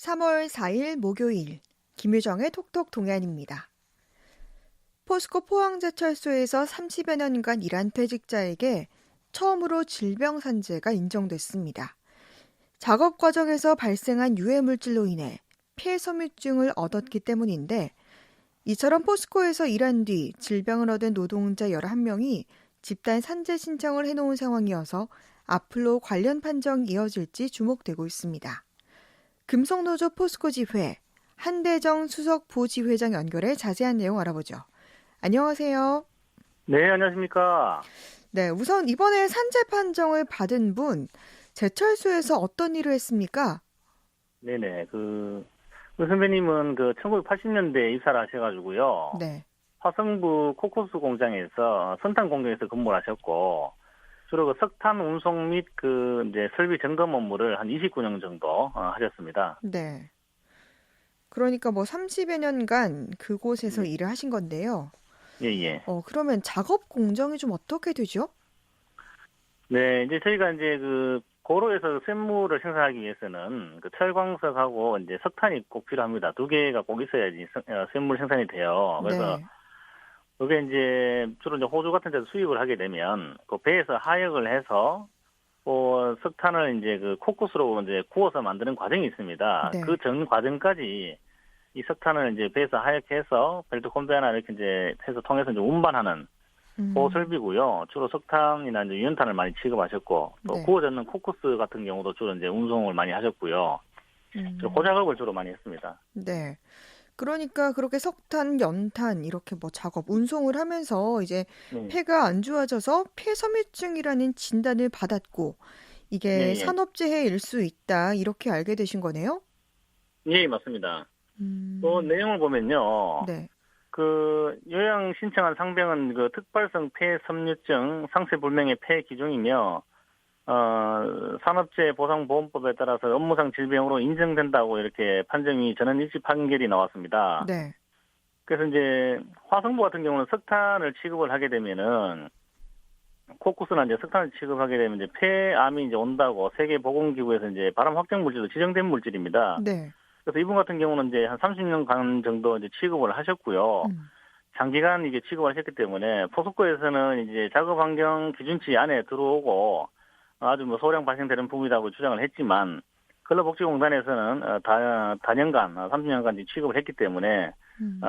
3월 4일 목요일 김유정의 톡톡 동안입니다. 포스코 포항제철소에서 30여 년간 일한 퇴직자에게 처음으로 질병산재가 인정됐습니다. 작업 과정에서 발생한 유해물질로 인해 폐섬유증을 얻었기 때문인데 이처럼 포스코에서 일한 뒤 질병을 얻은 노동자 11명이 집단 산재 신청을 해놓은 상황이어서 앞으로 관련 판정이 이어질지 주목되고 있습니다. 금속노조 포스코 지회 한대정 수석 부지회장 연결해 자세한 내용 알아보죠. 안녕하세요. 네, 안녕하십니까. 네, 우선 이번에 산재 판정을 받은 분 제철소에서 어떤 일을 했습니까? 네네, 그 선배님은 1980년대에 입사를 하셔가지고요. 네. 화성부 코코스 공장에서 선탄 공장에서 근무를 하셨고, 주로 석탄 운송 및 이제 설비 점검 업무를 한 29년 정도 하셨습니다. 네. 그러니까 30여 년간 그곳에서 네. 일을 하신 건데요. 예, 예. 그러면 작업 공정이 좀 어떻게 되죠? 네, 이제 저희가 이제 고로에서 쇳물을 생산하기 위해서는 철광석하고 이제 석탄이 꼭 필요합니다. 두 개가 꼭 있어야지 쇳물 생산이 돼요. 그래서 네. 그게 이제 주로 이제 호주 같은 데서 수입을 하게 되면 그 배에서 하역을 해서 석탄을 이제 코쿠스로 이제 구워서 만드는 과정이 있습니다. 네. 그 전 과정까지 이 석탄을 이제 배에서 하역해서 벨트 컨베이어나 이렇게 이제 해서 통해서 이제 운반하는 그 설비고요. 주로 석탄이나 이제 유연탄을 많이 취급하셨고 또 네. 구워졌는 코쿠스 같은 경우도 주로 이제 운송을 많이 하셨고요. 그 작업을 주로 많이 했습니다. 네. 그러니까 그렇게 석탄, 연탄 이렇게 작업, 운송을 하면서 이제 네, 폐가 안 좋아져서 폐섬유증이라는 진단을 받았고 이게 네, 예. 산업재해일 수 있다 이렇게 알게 되신 거네요? 예, 맞습니다. 음. 내용을 보면요. 네. 요양 신청한 상병은 특발성 폐섬유증 상세불명의 폐 기종이며, 산업재해보상보험법에 따라서 업무상 질병으로 인정된다고 이렇게 판정이 전원 일치 판결이 나왔습니다. 네. 그래서 이제 화성부 같은 경우는 석탄을 취급을 하게 되면은, 코쿠스나 이제 석탄을 취급하게 되면 이제 폐암이 이제 온다고 세계보건기구에서 이제 발암 확정 물질로 지정된 물질입니다. 네. 그래서 이분 같은 경우는 이제 한 30년간 정도 이제 취급을 하셨고요. 장기간 이게 취급을 하셨기 때문에 포스코에서는 이제 작업 환경 기준치 안에 들어오고 아주 소량 발생되는 부분이라고 주장을 했지만 근로복지공단에서는 다년간, 30년간 취급을 했기 때문에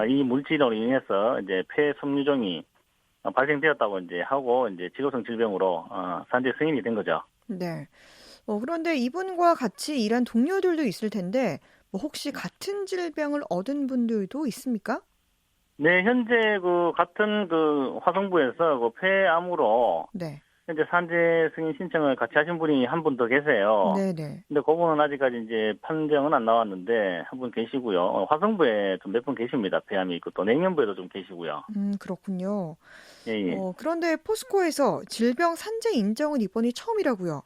이 물질로 인해서 이제 폐섬유종이 발생되었다고 이제 하고 이제 직업성 질병으로 산재 승인이 된 거죠. 네. 그런데 이분과 같이 일한 동료들도 있을 텐데 혹시 같은 질병을 얻은 분들도 있습니까? 네, 현재 같은 화성부에서 폐암으로 네. 현재 산재 승인 신청을 같이 하신 분이 한 분 더 계세요. 네네. 근데 그분은 아직까지 이제 판정은 안 나왔는데 한 분 계시고요. 화성부에 좀 몇 분 계십니다. 폐암이 있고 또 내년부에도 좀 계시고요. 그렇군요. 예, 예. 그런데 포스코에서 질병 산재 인정은 이번이 처음이라고요.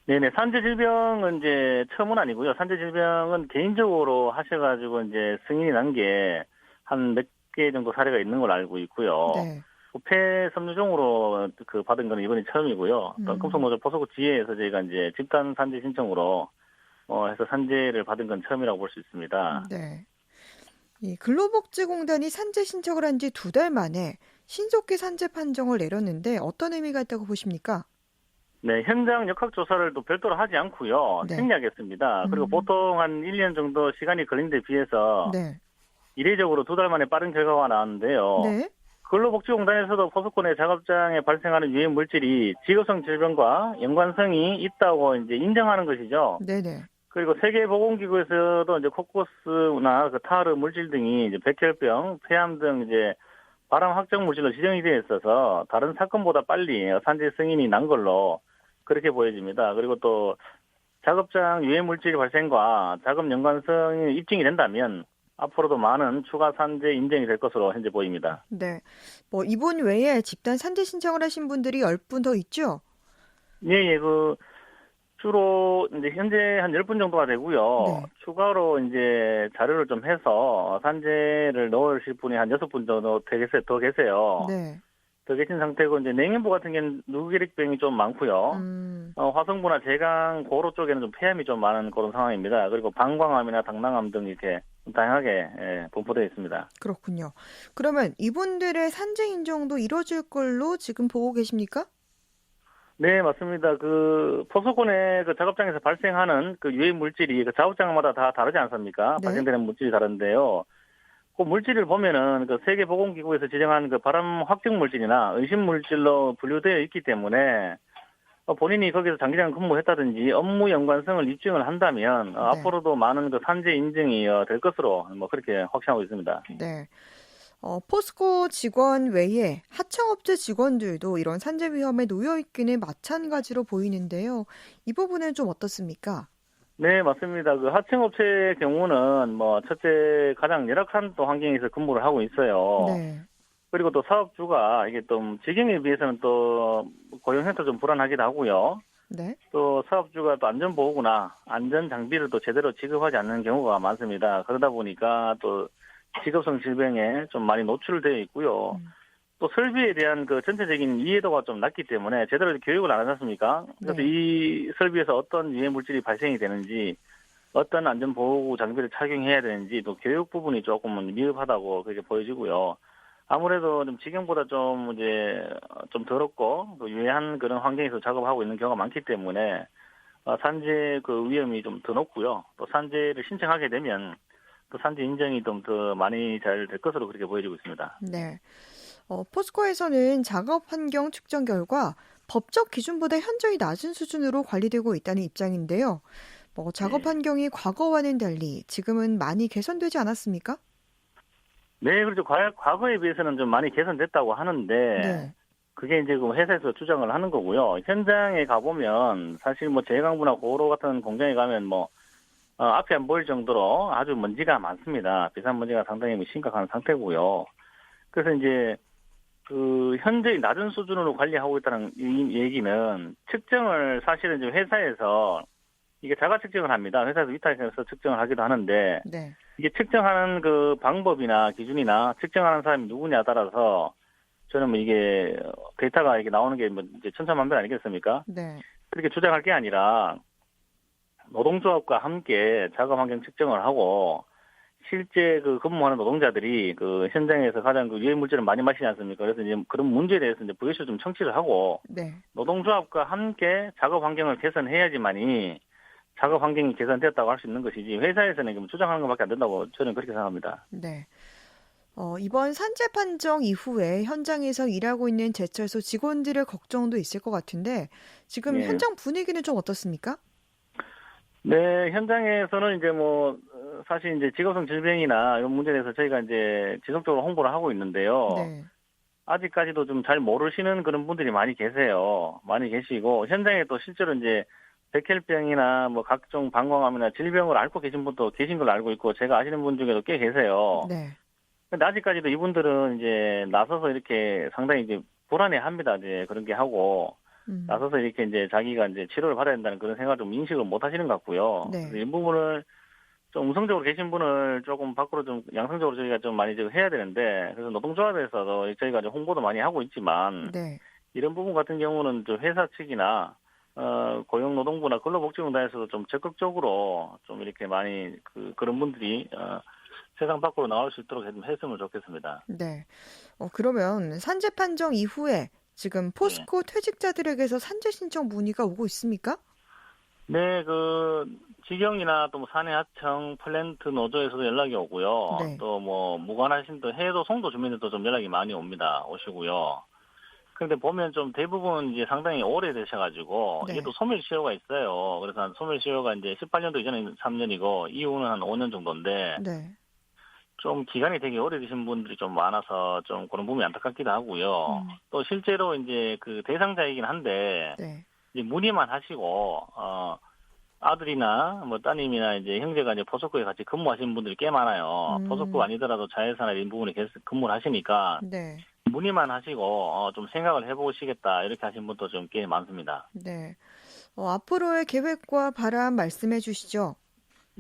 네네. 산재 질병은 이제 처음은 아니고요. 산재 질병은 개인적으로 하셔가지고 이제 승인이 난 게 한 몇 개 정도 사례가 있는 걸로 알고 있고요. 네. 폐섬유종으로 받은 건 이번이 처음이고요. 또 금속노조 포스코 지회에서 저희가 이제 집단 산재 신청으로 해서 산재를 받은 건 처음이라고 볼 수 있습니다. 네. 이 근로복지공단이 산재 신청을 한 지 2달 만에 신속히 산재 판정을 내렸는데 어떤 의미가 있다고 보십니까? 네, 현장 역학 조사를 또 별도로 하지 않고요. 네. 생략했습니다. 그리고 보통 한 1년 정도 시간이 걸린 데 비해서 네. 이례적으로 2달 만에 빠른 결과가 나왔는데요. 네. 근로복지공단에서도 포스코 내 작업장에 발생하는 유해 물질이 직업성 질병과 연관성이 있다고 이제 인정하는 것이죠. 네네. 그리고 세계보건기구에서도 이제 코쿠스나 타르 물질 등이 이제 백혈병, 폐암 등 이제 발암 확정 물질로 지정이 되어 있어서 다른 사건보다 빨리 산재 승인이 난 걸로 그렇게 보여집니다. 그리고 또 작업장 유해 물질 발생과 작업 연관성이 입증이 된다면 앞으로도 많은 추가 산재 인정이 될 것으로 현재 보입니다. 네. 이분 외에 집단 산재 신청을 하신 분들이 10분 더 있죠? 예, 예, 주로 이제 현재 한 10분 정도가 되고요. 네. 추가로 이제 자료를 좀 해서 산재를 넣으실 분이 한 6분 정도 더 계세요. 네. 더 계신 상태고 이제 냉염부 같은 경우는 누기릭병이 좀 많고요. 음, 화성부나 제강, 고로 쪽에는 좀 폐암이 좀 많은 그런 상황입니다. 그리고 방광암이나 당낭암 등 이렇게 다양하게 분포되어 있습니다. 그렇군요. 그러면 이분들의 산재 인정도 이뤄질 걸로 지금 보고 계십니까? 네, 맞습니다. 그 포수권의 그 작업장에서 발생하는 그 유해 물질이 그 작업장마다 다 다르지 않습니까? 네. 발생되는 물질이 다른데요. 그 물질을 보면은 그 세계보건기구에서 지정한 그 발암 확정 물질이나 의심 물질로 분류되어 있기 때문에 본인이 거기서 장기간 근무했다든지 업무 연관성을 입증을 한다면 네. 앞으로도 많은 그 산재 인증이 될 것으로 뭐 그렇게 확신하고 있습니다. 네. 포스코 직원 외에 하청업체 직원들도 이런 산재 위험에 놓여 있기는 마찬가지로 보이는데요. 이 부분은 좀 어떻습니까? 네, 맞습니다. 그 하청업체의 경우는 뭐 첫째 가장 열악한 또 환경에서 근무를 하고 있어요. 네. 그리고 또 사업주가 이게 또 직영에 비해서는 또 고용 형태가 좀 불안하기도 하고요. 네. 또 사업주가 또 안전보호구나 안전 장비를 또 제대로 지급하지 않는 경우가 많습니다. 그러다 보니까 또 직업성 질병에 좀 많이 노출되어 있고요. 음, 또 설비에 대한 그 전체적인 이해도가 좀 낮기 때문에 제대로 교육을 안 하지 않습니까? 그래서 네. 이 설비에서 어떤 유해 물질이 발생이 되는지 어떤 안전보호구 장비를 착용해야 되는지 또 교육 부분이 조금은 미흡하다고 그렇게 보여지고요. 아무래도 좀 지금보다 좀 이제 좀 더럽고 또 유해한 그런 환경에서 작업하고 있는 경우가 많기 때문에 산재 그 위험이 좀 더 높고요. 또 산재를 신청하게 되면 또 산재 인정이 좀 더 많이 잘 될 것으로 그렇게 보여지고 있습니다. 네. 포스코에서는 작업 환경 측정 결과 법적 기준보다 현저히 낮은 수준으로 관리되고 있다는 입장인데요. 작업 네. 환경이 과거와는 달리 지금은 많이 개선되지 않았습니까? 네, 그렇죠. 과거에 비해서는 좀 많이 개선됐다고 하는데 네. 그게 이제 그 회사에서 주장을 하는 거고요. 현장에 가보면 사실 뭐 제강부나 고로 같은 공장에 가면 뭐 앞이 안 보일 정도로 아주 먼지가 많습니다. 비산먼지가 상당히 뭐 심각한 상태고요. 그래서 이제 그 현저히 낮은 수준으로 관리하고 있다는 이 얘기는 측정을 사실은 이제 회사에서 이게 자가 측정을 합니다. 회사에서 위탁해서 측정을 하기도 하는데 네. 이게 측정하는 그 방법이나 기준이나 측정하는 사람이 누구냐에 따라서 저는 뭐 이게 데이터가 이게 나오는 게 뭐 이제 천차만별 아니겠습니까? 네. 그렇게 주장할 게 아니라 노동조합과 함께 작업 환경 측정을 하고 실제 그 근무하는 노동자들이 그 현장에서 가장 그 유해 물질을 많이 마시지 않습니까? 그래서 이제 그런 문제에 대해서 이제 VOC를 좀 청취를 하고 네. 노동조합과 함께 작업 환경을 개선해야지만이 작업 환경이 개선되었다고 할 수 있는 것이지 회사에서는 지금 주장하는 것밖에 안 된다고 저는 그렇게 생각합니다. 네. 이번 산재 판정 이후에 현장에서 일하고 있는 제철소 직원들의 걱정도 있을 것 같은데 지금 예. 현장 분위기는 좀 어떻습니까? 네, 현장에서는 이제 뭐 사실 이제 직업성 질병이나 이런 문제에 대해서 저희가 이제 지속적으로 홍보를 하고 있는데요. 네. 아직까지도 좀 잘 모르시는 그런 분들이 많이 계세요. 많이 계시고 현장에 또 실제로 이제 백혈병이나 뭐 각종 방광암이나 질병을 앓고 계신 분도 계신 걸로 알고 있고 제가 아시는 분 중에도 꽤 계세요. 네. 근데 아직까지도 이분들은 이제 나서서 이렇게 상당히 이제 불안해합니다. 이제 그런 게 하고 음. 나서서 이렇게 이제 자기가 이제 치료를 받아야 된다는 그런 생각을 좀 인식을 못 하시는 것 같고요. 그래서 네. 이 부분을 좀 음성적으로 계신 분을 조금 밖으로 좀 양성적으로 저희가 좀 많이 좀 해야 되는데 그래서 노동조합에서도 저희가 좀 홍보도 많이 하고 있지만 네. 이런 부분 같은 경우는 좀 회사 측이나 고용노동부나 근로복지공단에서도 좀 적극적으로 좀 이렇게 많이 그런 분들이 세상 밖으로 나올 수 있도록 했으면 좋겠습니다. 네. 그러면 산재 판정 이후에 지금 예. 포스코 퇴직자들에게서 산재 신청 문의가 오고 있습니까? 네, 그 직영이나 또 뭐 사내하청, 플랜트 노조에서도 연락이 오고요. 네. 또 뭐 무관하신 또 해외도 송도 주민들도 좀 연락이 많이 오시고요. 근데 보면 좀 대부분 이제 상당히 오래되셔가지고 이게 또 네. 소멸시효가 있어요. 그래서 한 소멸시효가 이제 18년도 이전에 3년이고 이후는 한 5년 정도인데 네. 좀 기간이 되게 오래되신 분들이 좀 많아서 좀 그런 부분이 안타깝기도 하고요. 음. 또 실제로 이제 그 대상자이긴 한데 네. 이제 문의만 하시고 아들이나 뭐 따님이나 이제 형제가 이제 포석구에 같이 근무하시는 분들이 꽤 많아요. 포석구 음. 아니더라도 자회사나 이런 부분에 계속 근무를 하시니까 네. 문의만 하시고 좀 생각을 해보시겠다 이렇게 하신 분도 좀 꽤 많습니다. 네. 앞으로의 계획과 바람 말씀해 주시죠.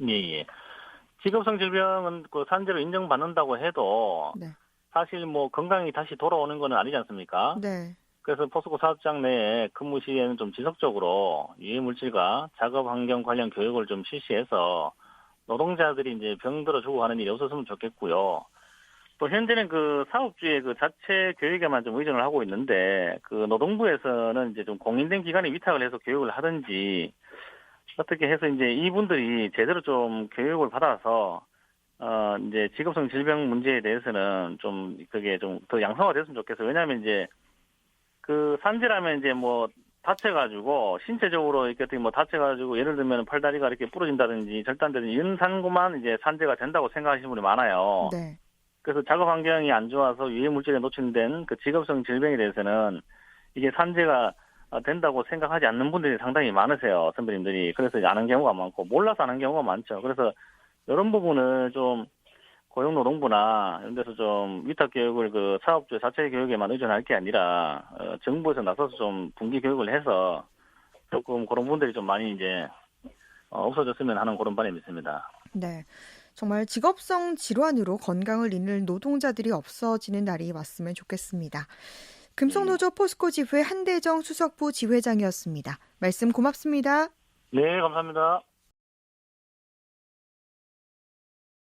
예, 예. 직업성 질병은 그 산재로 인정받는다고 해도 네. 사실 뭐 건강이 다시 돌아오는 거는 아니지 않습니까? 네. 그래서 포스코 사업장 내에 근무 시에는 좀 지속적으로 유해 물질과 작업 환경 관련 교육을 좀 실시해서 노동자들이 이제 병들어 죽어가는 일이 없었으면 좋겠고요. 또 현재는 그 사업주의 그 자체 교육에만 좀 의존을 하고 있는데 그 노동부에서는 이제 좀 공인된 기관에 위탁을 해서 교육을 하든지 어떻게 해서 이제 이분들이 제대로 좀 교육을 받아서 이제 직업성 질병 문제에 대해서는 좀 그게 좀 더 양성화됐으면 좋겠어요. 왜냐하면 이제 그 산재라면 이제 뭐 다쳐가지고 신체적으로 이렇게 어떻게 뭐 다쳐가지고 예를 들면 팔다리가 이렇게 부러진다든지 절단되든지 이런 상구만 이제 산재가 된다고 생각하시는 분이 많아요. 네. 그래서 작업 환경이 안 좋아서 유해 물질에 노출된 그 직업성 질병에 대해서는 이게 산재가 된다고 생각하지 않는 분들이 상당히 많으세요, 선배님들이. 그래서 이제 아는 경우가 많고 몰라서 아는 경우가 많죠. 그래서 이런 부분을 좀 고용노동부나 이런 데서 좀 위탁 교육을 그 사업주 자체 교육에만 의존할 게 아니라 정부에서 나서서 좀 분기 교육을 해서 조금 그런 분들이 좀 많이 이제 없어졌으면 하는 그런 바람이 있습니다. 네. 정말 직업성 질환으로 건강을 잃는 노동자들이 없어지는 날이 왔으면 좋겠습니다. 예. 금속노조 포스코 지부의 한대정 수석부 지회장이었습니다. 말씀 고맙습니다. 네, 감사합니다.